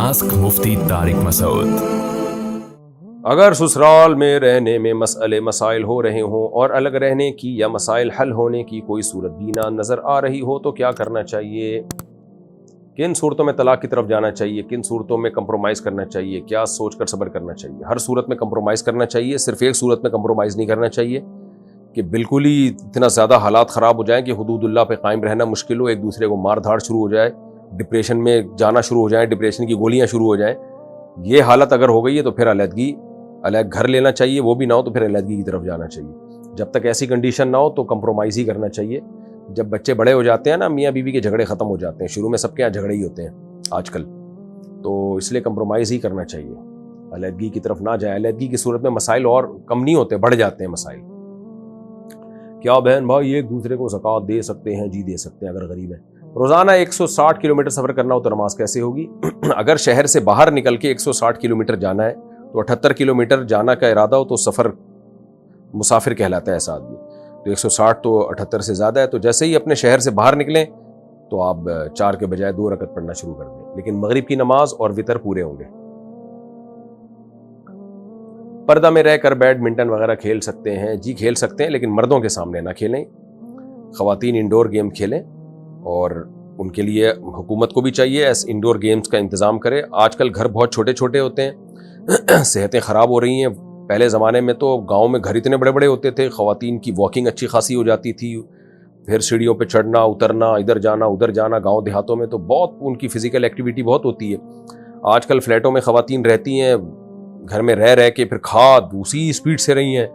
Ask मुफ्ती तारिक मसूद। अगर ससुराल में रहने में मसले मसाइल हो रहे हों और अलग रहने की या मसाइल हल होने की कोई सूरत बीना नज़र आ रही हो तो क्या करना चाहिए? किन सूरतों में तलाक की तरफ जाना चाहिए, किन सूरतों में कंप्रोमाइज़ करना चाहिए, क्या सोच कर सब्र करना चाहिए? हर सूरत में कंप्रोमाइज़ करना चाहिए, सिर्फ एक सूरत में कंप्रोमाइज़ नहीं करना चाहिए कि बिल्कुल ही इतना ज़्यादा हालात ख़राब हो जाएं कि हुदूदुल्लाह पे कायम रहना मुश्किल हो, एक दूसरे को मार धाड़ शुरू हो जाए, डिप्रेशन में जाना शुरू हो जाए, डिप्रेशन की गोलियां शुरू हो जाएं। ये हालत अगर हो गई है तो फिर अलग घर लेना चाहिए, वो भी ना हो तो फिर अलहदगी की तरफ जाना चाहिए। जब तक ऐसी कंडीशन ना हो तो कंप्रोमाइज़ ही करना चाहिए। जब बच्चे बड़े हो जाते हैं ना, मियाँ बीवी के झगड़े ख़त्म हो जाते हैं। शुरू में सबके यहाँ झगड़े ही होते हैं आजकल, तो इसलिए कंप्रोमाइज़ ही करना चाहिए, अलहदगी की तरफ ना जाए। अलहदगी की सूरत में मसाइल और कम नहीं होते, बढ़ जाते हैं मसाइल। क्या बहन भाई एक दूसरे को ज़कात दे सकते हैं? जी दे सकते हैं, अगर गरीब है। रोज़ाना 160 किलोमीटर सफ़र करना हो तो नमाज कैसे होगी? अगर शहर से बाहर निकल के 160 किलोमीटर जाना है तो 78 किलोमीटर जाना का इरादा हो तो सफ़र मुसाफिर कहलाता है ऐसा आदमी। तो 160 तो 78 से ज़्यादा है। तो जैसे ही अपने शहर से बाहर निकलें तो आप 4 के बजाय 2 रकत पढ़ना शुरू कर दें, लेकिन मगरिब की नमाज और वितर पूरे होंगे। पर्दा में रहकर बैडमिंटन वगैरह खेल सकते हैं? जी खेल सकते हैं, लेकिन मर्दों के सामने ना खेलें। ख़वातीन इंडोर गेम खेलें और उनके लिए हुकूमत को भी चाहिए ऐसे इंडोर गेम्स का इंतज़ाम करे। आजकल घर बहुत छोटे छोटे होते हैं, सेहतें ख़राब हो रही हैं। पहले ज़माने में तो गांव में घर इतने बड़े बड़े होते थे, ख़वातीन की वॉकिंग अच्छी खासी हो जाती थी, फिर सीढ़ियों पे चढ़ना उतरना, इधर जाना उधर जाना। गांव देहातों में तो बहुत उनकी फ़िज़िकल एक्टिविटी बहुत होती है। आजकल फ्लैटों में ख़वातीन रहती हैं, घर में रह रह के फिर खाद उसी स्पीड से रही हैं,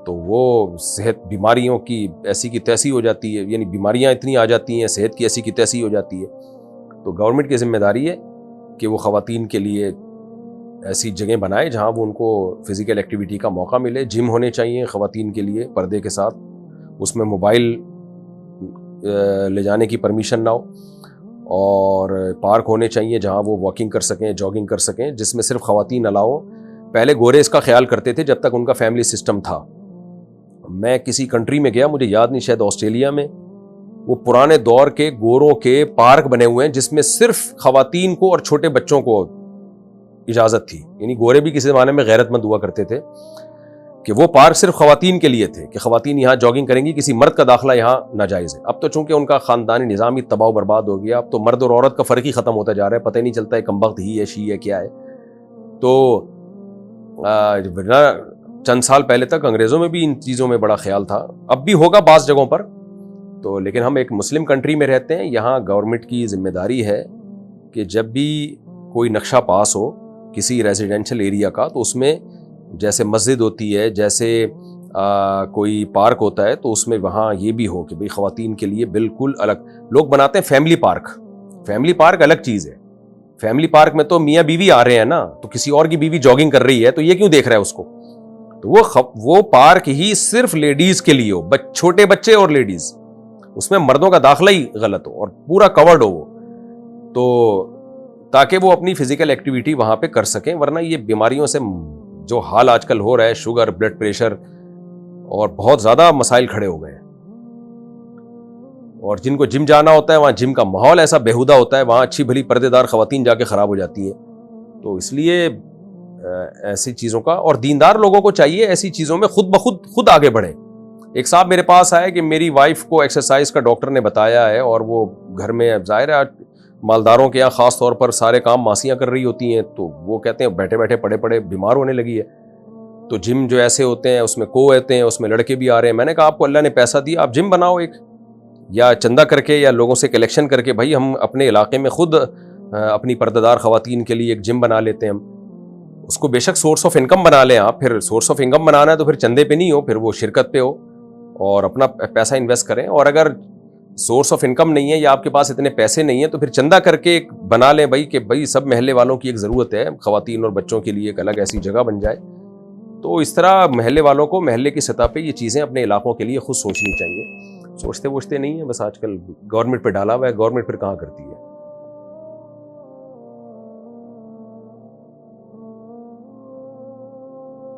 तो वो सेहत बीमारियों की ऐसी की तैसी हो जाती है, यानी बीमारियां इतनी आ जाती हैं, सेहत की ऐसी की तैसी हो जाती है। तो गवर्नमेंट की जिम्मेदारी है कि वो ख़वातीन के लिए ऐसी जगह बनाए जहां वो उनको फ़िज़िकल एक्टिविटी का मौका मिले। जिम होने चाहिए ख़वातीन के लिए पर्दे के साथ, उसमें मोबाइल ले जाने की परमिशन ना हो, और पार्क होने चाहिए जहां वो वॉकिंग कर सकें, जॉगिंग कर सकें, जिसमें सिर्फ ख़वातीन अलाउ हो। पहले गोरे इसका ख्याल करते थे जब तक उनका फैमिली सिस्टम था। मैं किसी कंट्री में गया, मुझे याद नहीं, शायद ऑस्ट्रेलिया में, वो पुराने दौर के गोरों के पार्क बने हुए हैं जिसमें सिर्फ ख़वातीन को और छोटे बच्चों को इजाज़त थी। यानी गोरे भी किसी ज़माने में गैरतमंद हुआ करते थे कि वो पार्क सिर्फ ख़वातीन के लिए थे कि ख़वातीन यहाँ जॉगिंग करेंगी, किसी मर्द का दाखिला यहाँ नाजायज़ है। अब तो चूंकि उनका ख़ानदानी निज़ाम ही तबाह बर्बाद हो गया, अब तो मर्द और औरत का फ़र्क ही ख़त्म होता जा रहा है, पता ही नहीं चलता है कमबख्त ही है, शी है, क्या है। तो चंद साल पहले तक अंग्रेज़ों में भी इन चीज़ों में बड़ा ख्याल था, अब भी होगा बाज़ जगहों पर। तो लेकिन हम एक मुस्लिम कंट्री में रहते हैं, यहाँ गवर्नमेंट की जिम्मेदारी है कि जब भी कोई नक्शा पास हो किसी रेजिडेंशियल एरिया का, तो उसमें जैसे मस्जिद होती है, जैसे कोई पार्क होता है, तो उसमें वहाँ ये भी हो कि भाई ख़वातीन के लिए बिल्कुल अलग। लोग बनाते हैं फैमिली पार्क, फैमिली पार्क अलग चीज़ है। फैमिली पार्क में तो मियाँ बीवी आ रहे हैं ना, तो किसी और की बीवी जॉगिंग कर रही है तो ये क्यों देख रहा है उसको? तो वो पार्क ही सिर्फ लेडीज के लिए हो, छोटे बच्चे और लेडीज, उसमें मर्दों का दाखिला ही गलत हो और पूरा कवर्ड हो वो, तो ताकि वो अपनी फिजिकल एक्टिविटी वहां पे कर सकें। वरना ये बीमारियों से जो हाल आजकल हो रहा है, शुगर, ब्लड प्रेशर और बहुत ज्यादा मसाइल खड़े हो गए हैं। और जिनको जिम जाना होता है, वहाँ जिम का माहौल ऐसा बेहुदा होता है, वहाँ अच्छी भली पर्देदार ख़वातीन जाके ख़राब हो जाती है। तो इसलिए ऐसी चीज़ों का, और दीनदार लोगों को चाहिए ऐसी चीज़ों में खुद ब खुद आगे बढ़े। एक साहब मेरे पास आए कि मेरी वाइफ को एक्सरसाइज का डॉक्टर ने बताया है, और वो घर में, ज़ाहिर है मालदारों के यहाँ ख़ास तौर पर सारे काम मासियाँ कर रही होती हैं, तो वो कहते हैं बैठे बैठे पड़े पड़े बीमार होने लगी है। तो जिम जो ऐसे होते हैं उसमें को होते हैं, उसमें लड़के भी आ रहे हैं। मैंने कहा आपको अल्लाह ने पैसा दिया, आप जिम बनाओ एक, या चंदा करके या लोगों से कलेक्शन करके, भाई हम अपने इलाके में खुद अपनी पर्दादार ख़वातीन के लिए एक जिम बना लेते हैं हम। उसको बेशक सोर्स ऑफ इनकम बना लें आप, फिर सोर्स ऑफ इनकम बनाना है तो फिर चंदे पे नहीं हो, फिर वो शिरकत पे हो और अपना पैसा इन्वेस्ट करें। और अगर सोर्स ऑफ इनकम नहीं है या आपके पास इतने पैसे नहीं है तो फिर चंदा करके एक बना लें भाई, कि भाई सब महल्ले वालों की एक ज़रूरत है, ख़वातीन और बच्चों के लिए एक अलग ऐसी जगह बन जाए। तो इस तरह महल्ले वालों को महल्ले की सतह पे ये चीज़ें अपने इलाकों के लिए खुद सोचनी चाहिए। सोचते वोचते नहीं है, बस आजकल गवर्नमेंट पे डाला हुआ है, गवर्नमेंट फिर कहाँ करती है।